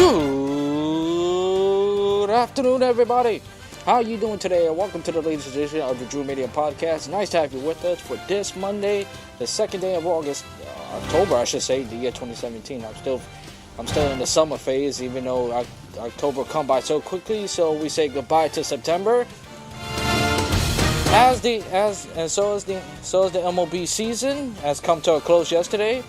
Good afternoon, everybody. How you doing today? And welcome to the latest edition of the Drew Media Podcast. Nice to have you with us for this Monday, the second day of October, I should say, the year 2017. I'm still in the summer phase, even though October come by so quickly. So we say goodbye to September. So is the MLB season has come to a close yesterday.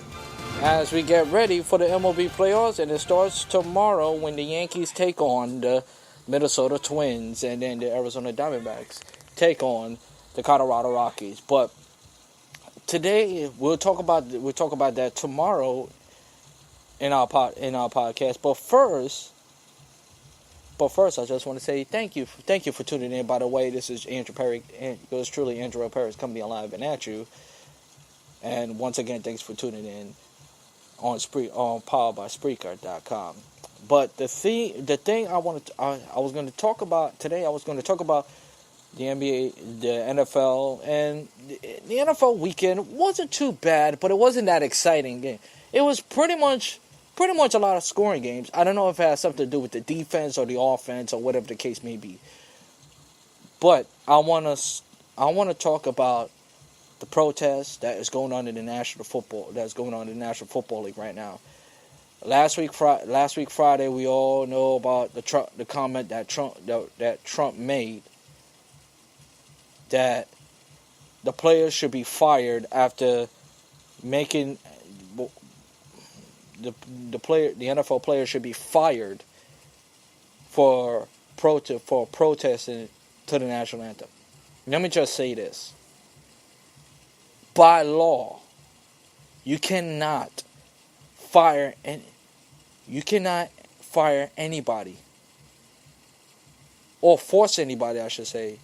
As we get ready for the MLB playoffs, and it starts tomorrow when the Yankees take on the Minnesota Twins, and then the Arizona Diamondbacks take on the Colorado Rockies. But today we'll talk about that tomorrow in our podcast. But first, I just want to say thank you for tuning in. By the way, this is Andrew Perry, and yours truly, Andrew Perry's coming alive and at you. And once again, thanks for tuning in on powered by Spreaker.com. But the thing I was going to talk about today, I was going to talk about the NBA, the NFL, and the NFL weekend wasn't too bad, but it wasn't that exciting game. It was pretty much a lot of scoring games. I don't know if it has something to do with the defense or the offense or whatever the case may be. But I want to talk about the protest that is going on in the National Football League right now. Last week Friday, we all know about the comment that Trump made that the players should be fired after making the NFL players should be fired for protesting to the national anthem. Let me just say this. By law, you cannot fire anybody or force anybody, I should say,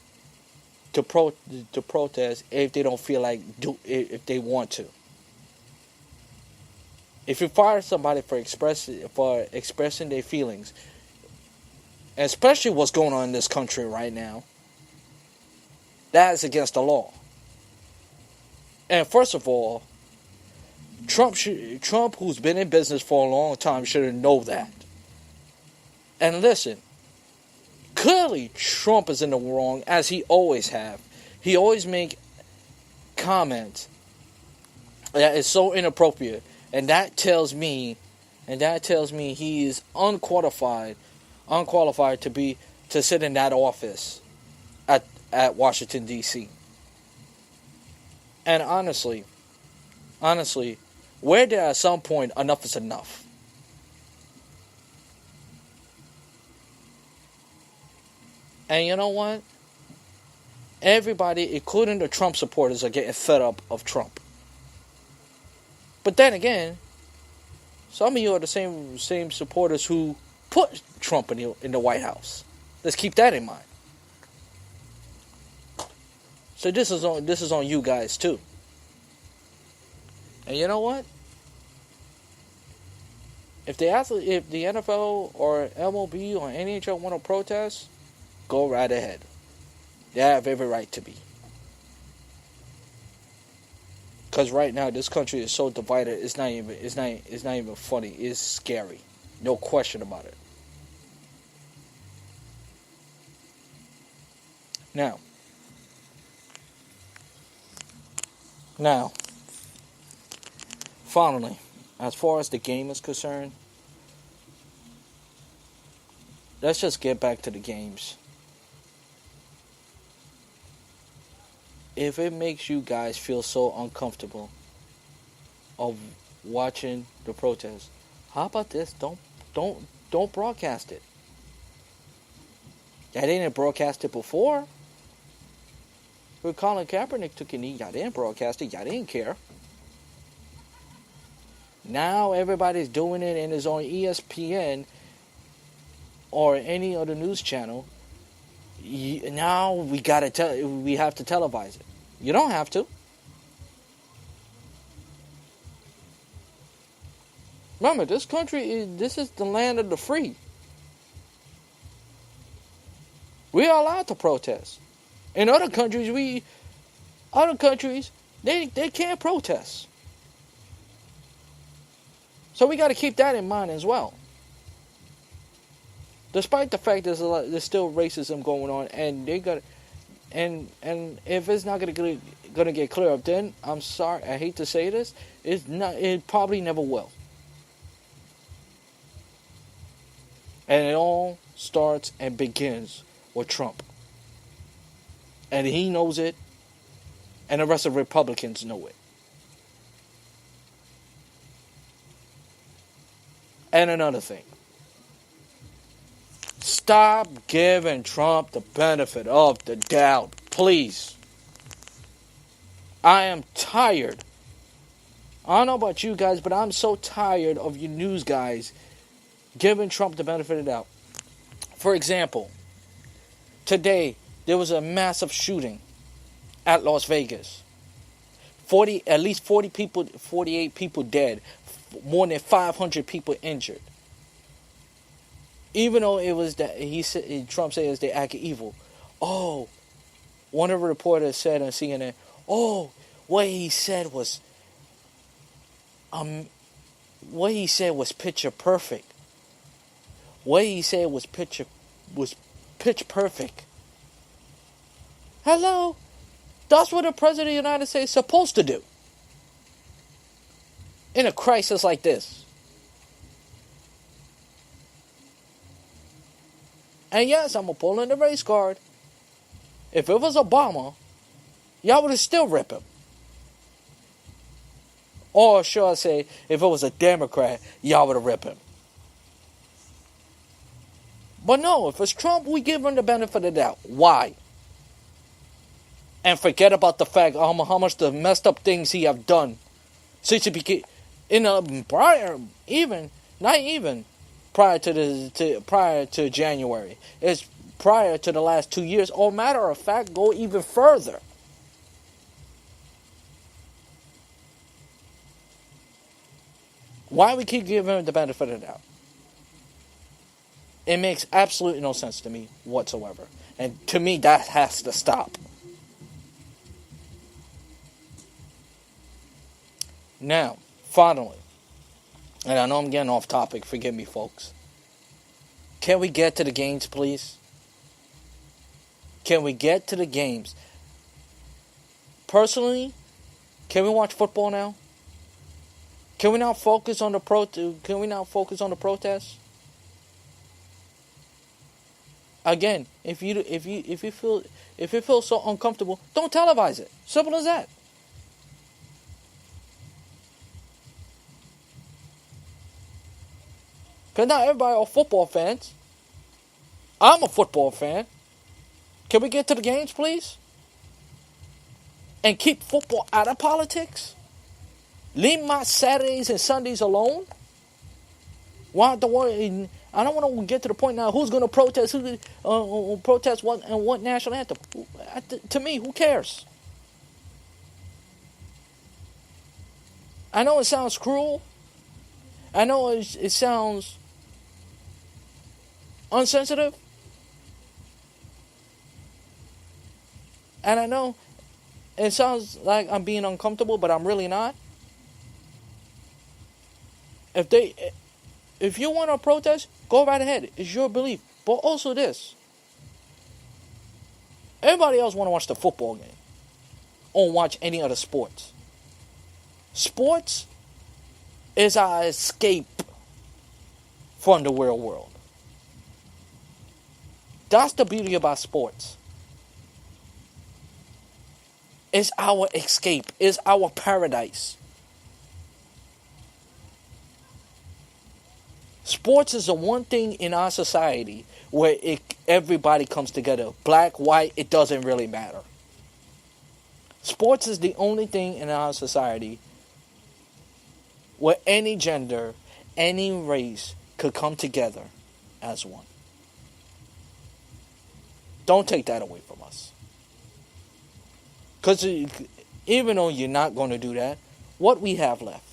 to protest if they don't feel like if they want to. If you fire somebody for expressing their feelings, especially what's going on in this country right now, that is against the law. And first of all, Trump, who's been in business for a long time, should know that. And listen, clearly Trump is in the wrong, as he always have. He always make comments that is so inappropriate, and that tells me he is unqualified to sit in that office at Washington D.C. And honestly, where there at some point enough is enough. And you know what? Everybody, including the Trump supporters, are getting fed up of Trump. But then again, some of you are the same supporters who put Trump in the White House. Let's keep that in mind. So this is on you guys too. And you know what? If the NFL or MLB or NHL want to protest, go right ahead. They have every right to be. Because right now this country is so divided, it's not even funny. It's scary. No question about it. Now, finally, as far as the game is concerned, let's just get back to the games. If it makes you guys feel so uncomfortable of watching the protest, how about this? Don't broadcast it. Y'all didn't broadcast it before. When Colin Kaepernick took a knee, y'all didn't broadcast it. Y'all didn't care. Now everybody's doing it and it's on ESPN or any other news channel. Now we have to televise it. You don't have to. Remember, this is the land of the free. We are allowed to protest. In other countries, they can't protest. So we got to keep that in mind as well. Despite the fact there's still racism going on, and they got, and if it's not gonna get clear up, then I'm sorry, I hate to say this, it probably never will. And it all starts and begins with Trump. And he knows it, and the rest of Republicans know it. And another thing. Stop giving Trump the benefit of the doubt, please. I am tired. I don't know about you guys, but I'm so tired of you news guys giving Trump the benefit of the doubt. For example, today there was a massive shooting at Las Vegas. At least 48 people dead, more than 500 people injured. Even though it was that Trump said it was the act of evil. Oh, one of the reporters said on CNN, "Oh, what he said was picture perfect. What he said was pitch perfect." Hello, that's what the president of the United States is supposed to do in a crisis like this. And yes, I'm going to pull in the race card. If it was Obama, y'all would have still ripped him. Or should I say, if it was a Democrat, y'all would have ripped him. But no, if it's Trump, we give him the benefit of the doubt. Why? And forget about the fact how much the messed up things he have done since he became, prior to January. It's prior to the last 2 years. Or matter of fact, go even further. Why we keep giving him the benefit of the doubt? It makes absolutely no sense to me whatsoever. And to me, that has to stop. Now, finally, and I know I'm getting off topic, forgive me, folks. Can we get to the games, please? Can we get to the games? Personally, can we watch football now? Can we not focus on the protests? Again, if you feel so uncomfortable, don't televise it. Simple as that. Because not everybody are football fans. I'm a football fan. Can we get to the games, please? And keep football out of politics? Leave my Saturdays and Sundays alone? Why have to worry? I don't want to get to the point now. Who's going to protest? Protest what and what national anthem? To me, who cares? I know it sounds cruel. I know it sounds unsensitive. And I know it sounds like I'm being uncomfortable, but I'm really not. If you want to protest, go right ahead. It's your belief. But also this. Everybody else want to watch the football game. Or watch any other sports. Sports is our escape from the real world. That's the beauty about sports. It's our escape. It's our paradise. Sports is the one thing in our society where everybody comes together. Black, white, it doesn't really matter. Sports is the only thing in our society where any gender, any race could come together as one. Don't take that away from us. Because even though you're not going to do that, what we have left?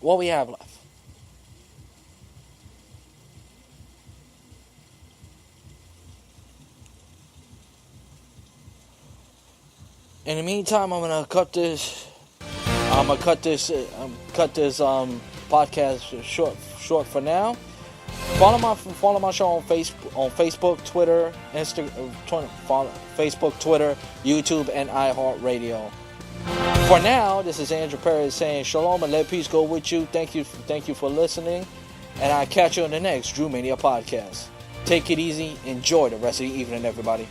What we have left? In the meantime, I'm going to cut this I'm gonna cut this podcast short for now. Follow my show on Facebook, Twitter, YouTube, and iHeartRadio. For now, this is Andrew Perry saying shalom and let peace go with you. Thank you for listening, and I'll catch you on the next Drew Mania podcast. Take it easy. Enjoy the rest of the evening, everybody.